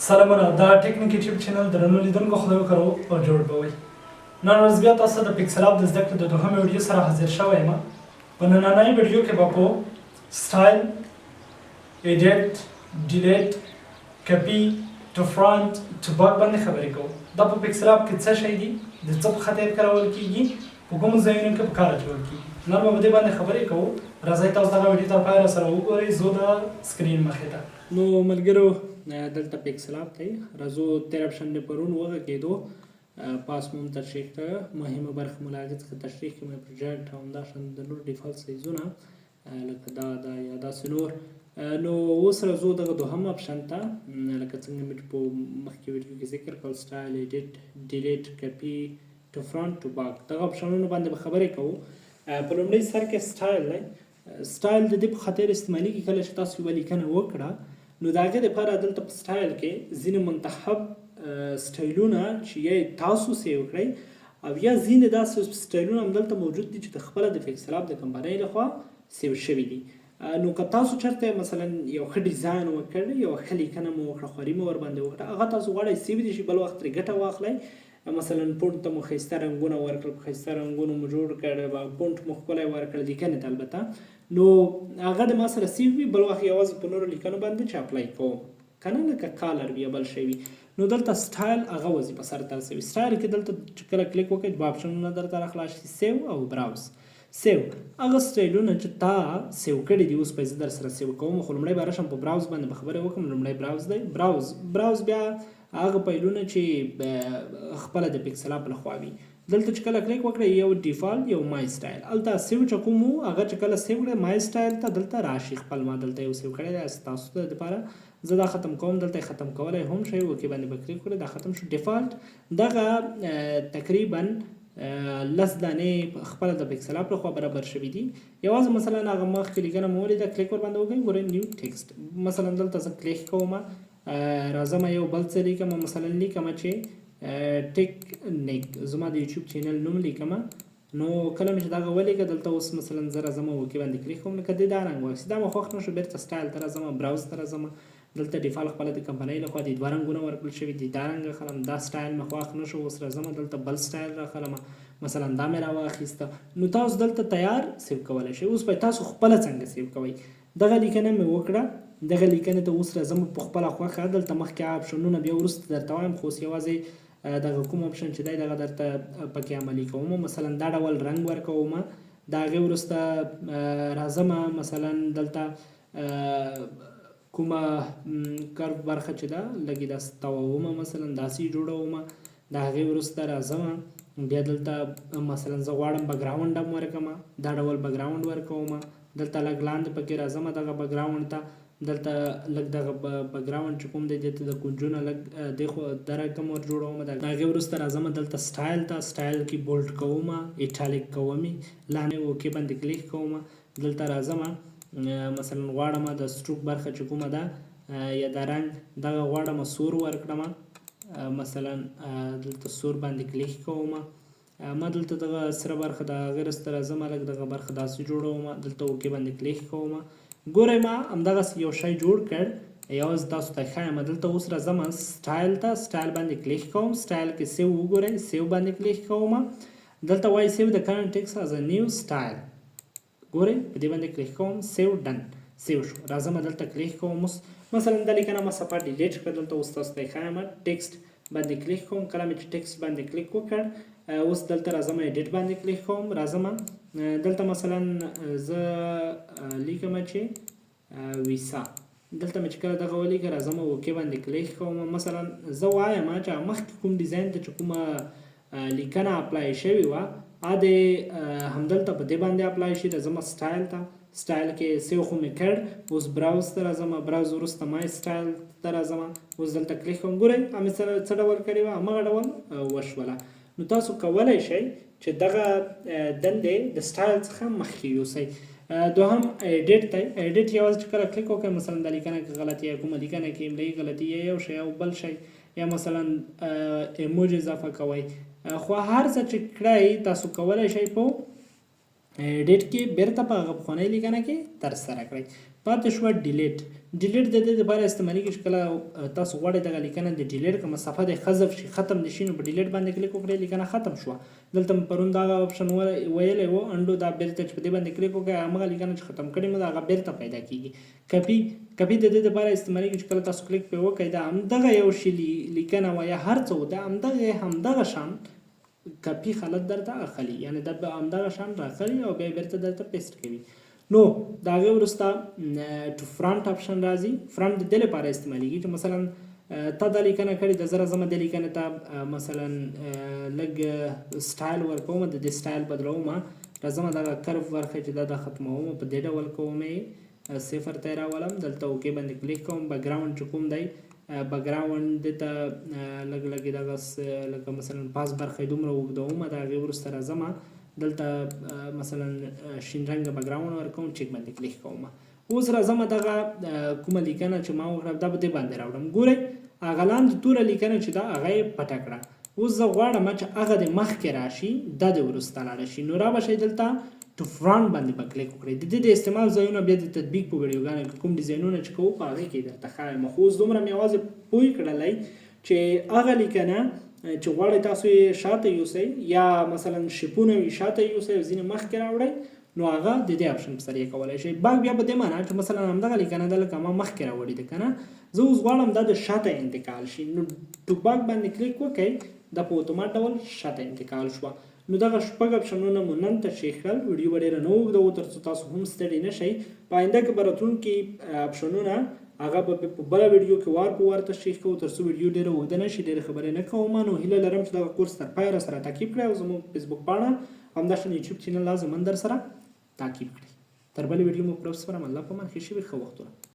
سلامونه دا ټیکنیک یوټیوب چینل درنو لیدونکو خدای وکړو او جوړ به وي. نن ورځ بیا تاسو د پکسل اپ د زده کړې د دوهمې ویډیو سره حاضر شوی یم. په نننۍ ویډیو کې به په سټایل، ایډیټ، ډیلیټ، کپي، ټو فرانټ، ټو باک باندې خبرې کوو. دا په پکسل اپ کې څه شی دي، د څه په خاطر کارول کیږي، په کومو ځایونو کې په کار اچول کیږي. نن به په دې باندې خبرې کوو. راځئ تاسو دغه ویډیو تر پایه راسره وګورئ. زه د سکرین مخې ته. نو ملګرو دلته پکسل اپ دی. راځو تیر اپشن نه پرون وغږېدو پاس مو تشریح کړه. مهمه برخه مو له هغې څخه تشریح کړم په پروجیکټ او همداشان د نور ډیفالټ سایزونه لکه دا یا داسې نور. نو اوس راځو دغه دوهم اپشن ته، لکه څنګه مې په مخکې ویډیو کې ذکر کړل، سټایل، ایډیټ، ډیلیټ، کپي، ټو فرانټ، ټو باک. دغه اپشنونو باندې به خبرې کوو. په لومړي سر کې سټایل دی. سټایل د دې په خاطر استعمالېږي کله چې تاسو یوه لیکنه وکړه نو د هغې دپاره دلته په سټایل کې ځینې منتخب سټایلونه چې یا تاسو سیو کړئ او یا ځینې داسې سټایلونه همدلته موجود دي چې د خپله د پکسل اپ د کمپنۍ لخوا سیو شوي دي. نو که تاسو چېرته مثلا یو ښه ډیزاین وکړئ، یوه ښه لیکنه مو وکړه، خواري مو ورباندې وکړه، هغه تاسو غواړئ سیو دي شي، بل وخت ترې ګټه واخلئ. مثلا پونټ ته مو ښایسته رنګونه ورکړل، په ښایسته رنګونو مو جوړ کړ، پونټ مو ښکلی ورکړ لیکنې ته البته، نو هغه د ما سره سیو وي، بل وخت یوازې په نورو لیکنو باندې چې اپلای کوم که نه، لکه کالر وي یا بل شی وي. نو دلته سټایل هغه وظیفه سرته رسوي. سټایل کې دلته چې کله کلیک وکړئ دوه اپشنونه درته راخلاص شي، سیو او براوز. سیو هغه سټایلونه چې تا سیو کړي دي اوس به زه در سره سیو کوم، خو لومړی به راشم په براوز باندې به خبرې وکړم. لومړی براوز دی. براوز بیا هغه فایلونه چې خپله د پکسل اپ لخوا وي. دلته چې کله کلیک وکړئ یو ډیفالټ یو مای سټایل، هلته سیو چې کوم وو هغه چې کله سیو کړئ مای سټایل ته دلته راشي. خپل ما دلته یو سیو کړی دی ستاسو ته دپاره، زه دا ختم کوم. دلته یې ختم کولی هم شئ، اوکې باندې به کلیک وکړئ، دا ختم شو. ډیفالټ دغه تقریبا 10 دانې خپله د پکسل اپ لخوا برابر شوي دي. یوازې مثلا هغه مخکې لیکنه مو ولیده، کلیک ورباندې وکړئ، ګورئ نیو ټیکسټ. مثلا دلته زه کلیک کوم، راځم یو بل څه لیکم، مثلا لیکم چې ټیکنیک، زما د یوټیوب چینل نوم لیکم. نو کله مې چې دغه ولیکه دلته اوس مثلا زه راځم اوکې باندې کلیک کوم، لکه دې دا رنګ واخیست، دا مې خوښ نه شو، بېرته سټایل ته راځم، براوز ته راځم. دلته ډیفالټ خپله د کمپنۍ لخوا د دوه رنګونه ورکړل شوي دي، دا رنګ راخلم، دا سټایل مې خوښ نه شو، اوس راځم دلته بل سټایل راخلم، مثلا دا مې راواخیسته. نو تاسو دلته تیار سیو کولی شئ. اوس به تاسو خپله څنګه سیو کوئ. دغه لیکنه مې وکړه، دغه لیکنې ته اوس راځم په خپله خوښه. دلته مخکې اپشنونه بیا وروسته درته وایم، خو اوس یوازې دغه کوم اپشن چې دی دغه درته پکې عملي کوم. مثلا دا ډول رنګ ورکوم، د هغې وروسته راځم مثلا دلته کومه کرف برخه چې ده لږ یې داسې تووم، مثلا داسې جوړوم. د هغې وروسته راځم بیا دلته مثلا زه غواړم بکګراونډ هم ورکړم، دا ډول بکګراونډ ورکوم. دلته لږ لاندې پکې راځم دغه بکګراونډ ته، دلته لږ دغه بکګراونډ چې کوم دی دې ته د کونجونه لږ دې د رقم ور جوړوم. د هغې وروسته راځم دلته سټایل ته، سټایل کې بولډ کوم، ایټالیک کوم، لاندې اوکې باندې کلیک کوم. دلته راځم مثلا غواړم د سټروک برخه چې کومه ده یا د رنګ دغه غواړم سور ورکړم، مثلا دلته سور باندې کلیک کوم. ما دلته دغه سره برخه د هغې وروسته راځم لږ دغه برخه داسې جوړوم، دلته اوکې باندې کلیک کوم. ګورئ ما همدغسې یو شی جوړ کړ، یوازې تاسو ته ښایم. دلته اوس راځم سټایل ته، سټایل باندې کلیک کوم. سټایل کې سیو وګورئ، سیو باندې کلیک کوم. دلته وایي سیو د کرنټ ټیکسټ از ا نیو سټایل، ګورئ په دې باندې کلیک کوم، سیو ډن، سیو شو. راځم دلته کلیک کوم. اوس مثلا دا لیکنه ما صفحه ډیلیټ کړه، دلته اوس تاسو ته ښایم ټیکسټ باندې کلیک کوم. کله مې چې ټیکسټ باندې کلیک وکړ اوس دلته راځم ایډیټ باندې کلیک کوم. راځم دلته مثلا زه لیکم چې ویسا، دلته مې چې کله دغه ولیکه راځم اوکې باندې کلیک کوم. مثلا زه وایم چې مخکې کوم ډیزاین ته چې کومه لیکنه اپلای شوې وه د همدلته په دې باندې اپلای شي. راځم سټایل ته، سټایل کې سیو خو مې کړ. اوس براوز ته راځم، براوز وروسته مای سټایل ته راځم، اوس دلته کلیک کوم. ګورئ همې څه ډول کړې وه همغه ډول وشوله. نو تاسو کولی شئ چې دغه دندې د سټایل څخه مخکې یوسئ. دوهم ایډیټ دی. ایډیټ یوازې چې کله کلیک وکړئ مثلا د لیکنه کې غلطي یا کومه لیکنه کې املایي غلطي یا یو شی او بل شی یا مثلا ایموج اضافه کوئ، خو هر څه چې کړئ تاسو کولی شئ په ایډیټ کې بیرته په هغه پخوانۍ لیکنه کې ترسره کړئ. پاتې شوه ډیلیټ. ډیلیټ د دې لپاره استعمالیږي چې کله تاسو غواړئ دغه لیکنه د ډیلیټ کومه صفحه د حذف شي ختم دې شي نو په ډیلیټ باندې کلیک وکړئ لیکنه ختم شوه. دلته مې پرون دغه اپشن ویلی و انډو دا بیرته چې په دې باندې کلیک وکړئ همغه لیکنه چې ختم کړې مو هغه بیرته پیدا کیږي. کپي د دې لپاره استعمالیږي چې کله تاسو کلیک پرې وکړئ دا همدغه یو شی لیکنه وه یا هر څه و دا همدغه شان کپي حالت درته اخلي یعنی دا به همدغه شان راخلي او بیا بیرته درته پیسټ کوي. نو د هغې وروسته ټو فرانټ اپشن راځي. فرانټ د دې لپاره استعمالیږي چې مثلا تا دا لیکنه کړې د زه راځم دې لیکنې ته مثلا لږ سټایل ورکوم د دې سټایل بدلوم راځم دغه کرف ورکړئ چې دا ختموم په دې ډول کوم یې 0 ته یې راولم دلته اوکې باندې کلیک کوم. بیکګراونډ چې کوم دی بیکګراونډ دې ته لږ دغه لکه مثلا پاس برخه یې دومره اوږدوم د هغې وروسته راځم دلته مثلا شین رنګه بیکګراونډ ورکوم چیک باندې کلیک کوم. اوس راځم دغه کومه لیکنه چې ما وکړه دا به دې باندې راوړم. ګورئ هغه لاندې توره لیکنه چې ده هغه یې پټه کړه. اوس زه غواړم چې هغه د مخکې راشي دا د وروسته لاړه شي. نو را به شئ دلته ټو فرانټ باندې به کلیک وکړئ. د دې د استعمال ځایونه بیا د تطبیق په ویډیوګانو کې کوم ډیزاینونه چې کوو په هغې کې درته ښایم. خو اوس دومره مې یوازې پوه کړلی چې هغه لیکنه چې غواړئ تاسو یې شاته یوسئ یا مثلا شیپونه وي شاته یوسئ او ځینې مخکې راوړئ نو هغه د دې اپشن په سر یې کولی شئ. باک بیا په دې معنا چې مثلا همدغه لیکنه ده لکه ما مخکې راوړې ده که نه زه اوس غواړم دا د شاته انتقال شي نو ټو باک باندې کلیک وکړئ دا په اتومات ډول شاته انتقال شوه. نو دغه شپږ اپشنونه مو نن تشریح کړل. ویډیو به ډېره نه اوږده تر څو تاسو هم ستړي نه شئ. په آینده کې به راتلونکي اپشنونه هغه به په بله ویډیو کې وار په وار تشریح کوو تر څو ویډیو ډېره اوږده نه شي ډېرې خبرې نه کوم. نو هیله لرم چې دغه کورس تر پایه راسره تعقیب کړئ او زموږ فیسبوک پاڼه همداشان یوټیوب چینل لازما در سره تعقیب کړئ. تر بلې ویډیو مو پر سره الله په امان ښه شي ښه وختونه.